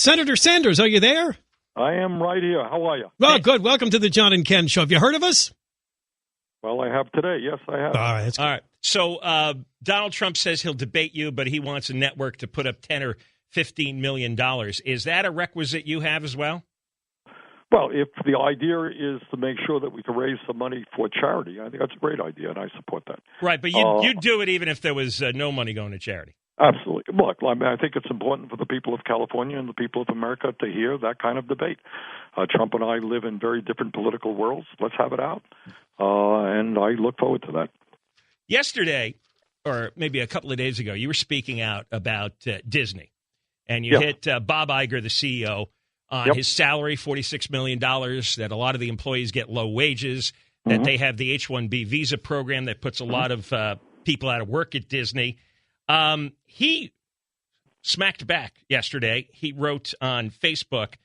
Senator Sanders, are you there? I am right here. How are you? Well, good. Welcome to the John and Ken Show. Have you heard of us? Well, I have today. Yes, I have. All right. That's good. All right. So Donald Trump says he'll debate you, but he wants a network to put up $10 or $15 million. Is that a requisite you have as well? Well, if the idea is to make sure that we can raise some money for charity, I think that's a great idea, and I support that. Right, but you'd do it even if there was no money going to charity. Absolutely. Look, I mean, I think it's important for the people of California and the people of America to hear that kind of debate. Trump and I live in very different political worlds. Let's have it out, and I look forward to that. Yesterday, or maybe a couple of days ago, you were speaking out about Disney, and you hit Bob Iger, the CEO, on his salary, $46 million, that a lot of the employees get low wages, that they have the H-1B visa program that puts a lot of people out of work at Disney. He smacked back yesterday. He wrote on Facebook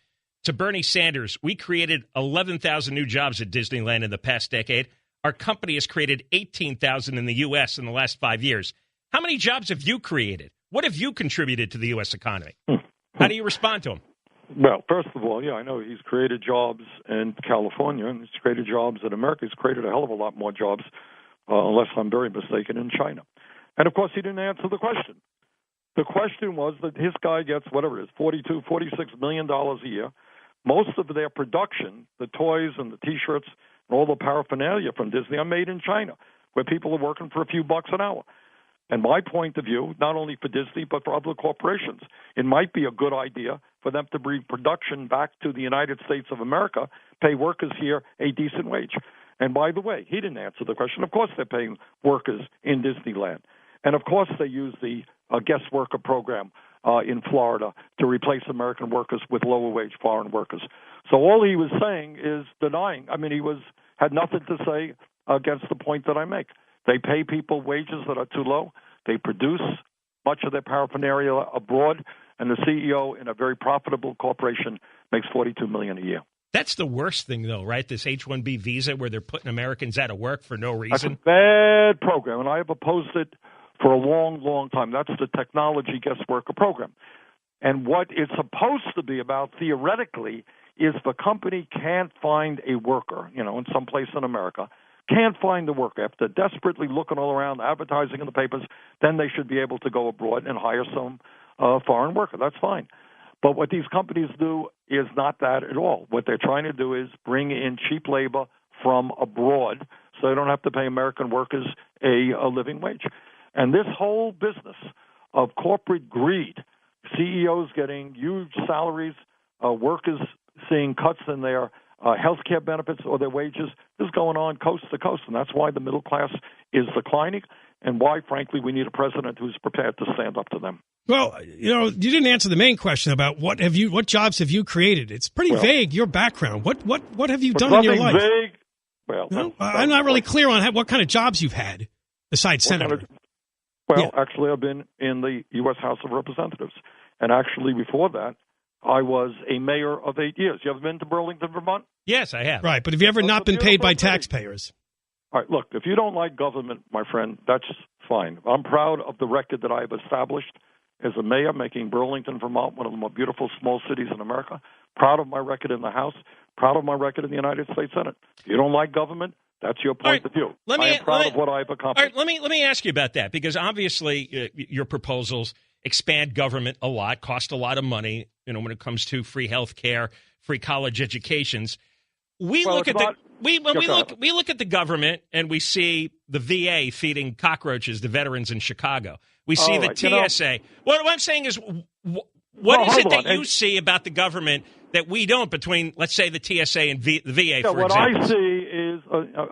to Bernie Sanders, "We created 11,000 new jobs at Disneyland in the past decade. Our company has created 18,000 in the U.S. in the last 5 years. How many jobs have you created? What have you contributed to the U.S. economy?" How do you respond to him? Well, first of all, I know he's created jobs in California, and he's created jobs in America. He's created a hell of a lot more jobs, unless I'm very mistaken, in China. And, of course, he didn't answer the question. The question was that his guy gets, whatever it is, $42, $46 million a year. Most of their production, the toys and the T-shirts and all the paraphernalia from Disney are made in China, where people are working for a few bucks an hour. And my point of view, not only for Disney but for other corporations, it might be a good idea for them to bring production back to the United States of America, pay workers here a decent wage. And by the way, he didn't answer the question. Of course they're paying workers in Disneyland. And of course they use the guest worker program in Florida to replace American workers with lower wage foreign workers. So all he was saying is denying. I mean, he had nothing to say against the point that I make. They pay people wages that are too low. They produce much of their paraphernalia abroad, and the CEO in a very profitable corporation makes $42 million a year. That's the worst thing, though, right? This H-1B visa where they're putting Americans out of work for no reason. That's a bad program, and I have opposed it for a long, long time. That's the technology guest worker program. And what it's supposed to be about, theoretically, is if a company can't find a worker, in some place in America, can't find the worker, after desperately looking all around, advertising in the papers, then they should be able to go abroad and hire some foreign worker. That's fine. But what these companies do is not that at all. What they're trying to do is bring in cheap labor from abroad so they don't have to pay American workers a living wage. And this whole business of corporate greed, CEOs getting huge salaries, workers seeing cuts in their health care benefits or their wages, is going on coast to coast. And that's why the middle class is declining and why, frankly, we need a president who's prepared to stand up to them. Well, you didn't answer the main question about what jobs have you created? It's pretty vague, your background. What have you done in your life? Vague. Well, I'm not really clear on what kind of jobs you've had besides senator. Actually, I've been in the U.S. House of Representatives. And actually, before that, I was a mayor of 8 years. You ever been to Burlington, Vermont? Yes, I have. Right, but have you ever not been paid by taxpayers? All right, look, if you don't like government, my friend, that's fine. I'm proud of the record that I've established as a mayor, making Burlington, Vermont one of the more beautiful small cities in America. Proud of my record in the House. Proud of my record in the United States Senate. If you don't like government, that's your point of view. I am proud of what I've accomplished. All right, let me ask you about that, because obviously your proposals expand government a lot, cost a lot of money, when it comes to free health care, free college educations. We look at the government and we see the VA feeding cockroaches to veterans in Chicago. We see the TSA. What I'm saying is, what is it that you see about the government that we don't, between, let's say, the TSA and the VA, for example? What I see is,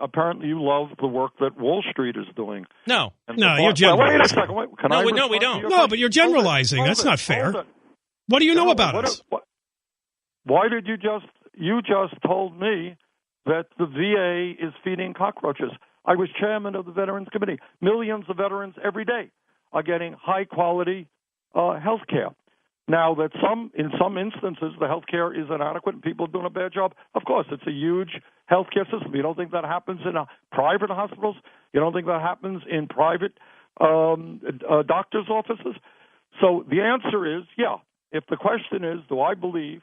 apparently you love the work that Wall Street is doing. No, you're generalizing. Wait a second. No, we don't. No, but you're generalizing. That's not fair. What do you know about us? Why did you just told me that the VA is feeding cockroaches? I was chairman of the Veterans Committee. Millions of veterans every day are getting high-quality health care. Now, that in some instances, the health care is inadequate and people are doing a bad job, of course, it's a huge health care system. You don't think that happens in private hospitals? You don't think that happens in private doctor's offices? So the answer is, if the question is, do I believe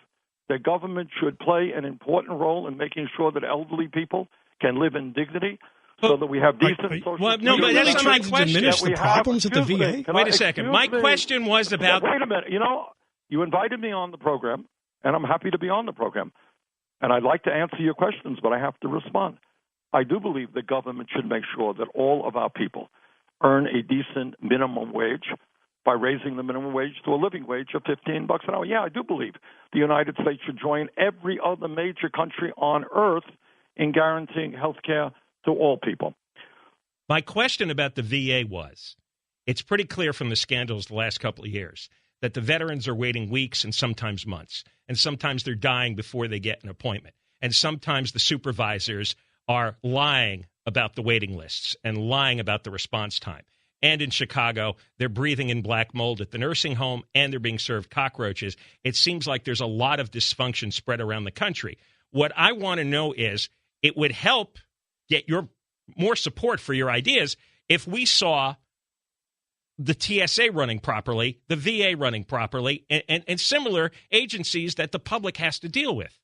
that government should play an important role in making sure that elderly people can live in dignity so that we have decent social security? No, but that's not my question. Diminish the problems at the VA? Wait a second. My question was about... Wait a minute. You invited me on the program, and I'm happy to be on the program. And I'd like to answer your questions, but I have to respond. I do believe the government should make sure that all of our people earn a decent minimum wage by raising the minimum wage to a living wage of $15 an hour. Yeah, I do believe the United States should join every other major country on earth in guaranteeing health care to all people. My question about the VA was, it's pretty clear from the scandals the last couple of years that the veterans are waiting weeks and sometimes months, and sometimes they're dying before they get an appointment. And sometimes the supervisors are lying about the waiting lists and lying about the response time. And in Chicago, they're breathing in black mold at the nursing home, and they're being served cockroaches. It seems like there's a lot of dysfunction spread around the country. What I want to know is, it would help get your more support for your ideas if we saw the TSA running properly, the VA running properly, and similar agencies that the public has to deal with.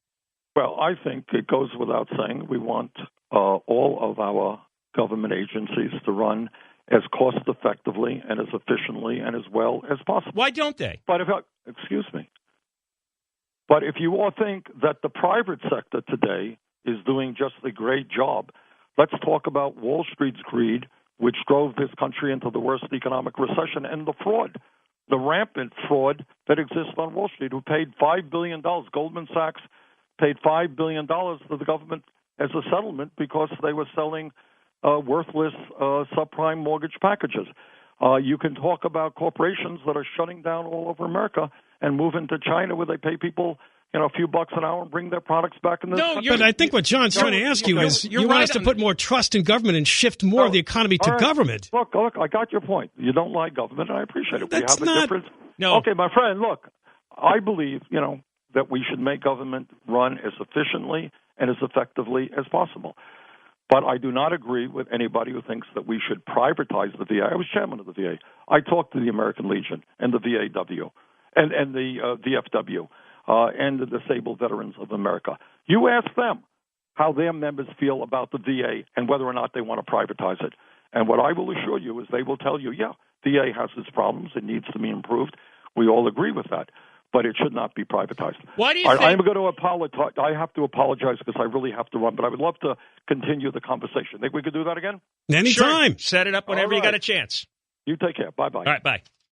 Well, I think it goes without saying we want all of our government agencies to run as cost-effectively and as efficiently and as well as possible. Why don't they? But excuse me. But if you all think that the private sector today is doing just a great job, let's talk about Wall Street's greed, which drove this country into the worst economic recession, and the fraud, the rampant fraud that exists on Wall Street, who paid $5 billion. Goldman Sachs paid $5 billion to the government as a settlement because they were selling worthless subprime mortgage packages. You can talk about corporations that are shutting down all over America and moving to China where they pay people a few bucks an hour and bring their products back in the country. But I think what John's trying to ask you is you want us to put more trust in government and shift more of the economy to government. Look, I got your point. You don't like government, and I appreciate it. That's we have a difference. No. Okay, my friend, look, I believe, that we should make government run as efficiently and as effectively as possible. But I do not agree with anybody who thinks that we should privatize the VA. I was chairman of the VA. I talked to the American Legion and the VAW and the VFW and the Disabled Veterans of America. You ask them how their members feel about the VA and whether or not they want to privatize it. And what I will assure you is they will tell you, yeah, VA has its problems. It needs to be improved. We all agree with that. But it should not be privatized. Why do you think... I'm going to apologize. I have to apologize because I really have to run, but I would love to continue the conversation. Think we could do that again? Anytime. Sure. Set it up whenever you got a chance. You take care. Bye-bye. All right, bye.